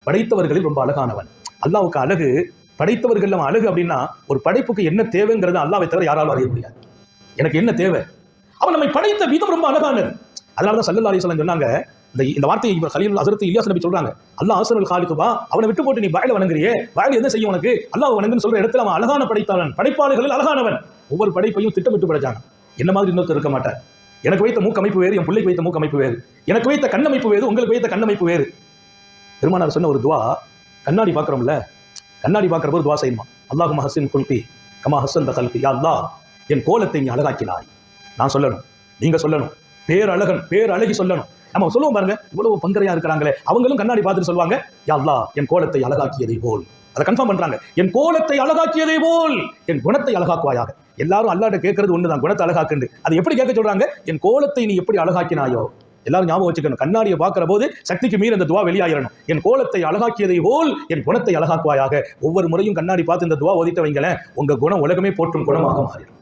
படைத்தவர்களில் ரொம்ப அழகானவன். அல்லாஹ்வுக்கு அழகு, படைத்தவர்கள் நம்ம அழகு அப்படின்னா ஒரு படைப்புக்கு என்ன தேவைங்கிறது அல்லாஹ்வை தவிர யாராலும் அறிய முடியாது. எனக்கு என்ன தேவை, அவன் நம்மை படைத்த விதம் ரொம்ப அழகானது. அதனாலதான் ஸல்லல்லாஹு அலைஹி வஸல்லம் சொன்னாங்க, இந்த வார்த்தையை கலீல் ஹஸரத் இல்யாஸ் நபி சொல்றாங்க, அல்லாஹ் அஹ்ஸனுல் காலிகுவா, அவனை விட்டு போட்டு நீ பாயில வணங்குறியே, பாயில என்ன செய்யும் உனக்கு, அல்லாஹ் வணங்குன்னு சொல்ற இடத்துல அவன் அழகான படைத்தவன், படைப்பாளர்களில் அழகானவன். ஒவ்வொரு படைப்பையும் திட்டமிட்டு படைச்சாங்க. என்ன மாதிரி இன்னொருத்தர் இருக்க மாட்டார். எனக்கு வைத்த மூக்கமைப்பு வேறு, என் பிள்ளைக்கு வைத்த மூக்கமைப்பு வேறு, எனக்கு வைத்த கண்ணமைப்பு வேறு, உங்களுக்கு வைத்த கண்ணமைப்பு வேறு. பெருமானார் சொன்ன ஒரு துவா, கண்ணாடி பார்க்கிறோம்ல, கண்ணாடி பார்க்கிற போது துவா செய்யுமா, அல்லாஹும்ம ஹஸ்ஸின் குல்கி கமா ஹஸ்ஸன்த கல்கி, யா அல்லாஹ் என் கோலத்தை நீ அழகாக்கினாய். நான் சொல்லணும், நீங்க சொல்லணும், பேரழகன் பேரழகி சொல்லணும். நம்ம சொல்லுவோம் பாருங்க, இவ்வளவு பங்கரையா இருக்கிறாங்களே, அவங்களும் கண்ணாடி பார்த்துட்டு சொல்லுவாங்க, யா அல்லாஹ் என் கோலத்தை அழகாக்கியதை போல். அதை கன்ஃபார்ம் பண்றாங்க, என் கோலத்தை அழகாக்கியதை போல் என் குணத்தை அழகாக்குவாயாக. எல்லாரும் அல்லாஹ்ட்ட கேட்கறது ஒண்ணுதான், குணத்தை அழகாக்குண்டு. அது எப்படி கேட்க சொல்றாங்க, என் கோலத்தை நீ எப்படி அழகாக்கினாயோ. எல்லாரும் ஞாபகம் வச்சுக்கணும், கண்ணாடியை பார்க்கிற போது சக்திக்கு மீறி அந்த துவா வெளியாயிரணும். என் கோலத்தை அழகாக்கியதை போல் என் குணத்தை அழகாக்குவாயாக. ஒவ்வொரு முறையும் கண்ணாடி பார்த்து இந்த துவா ஓதிட்டு வைங்களேன், உங்க குணம் உலகமே போற்றும் குணமாக மாறிடும்.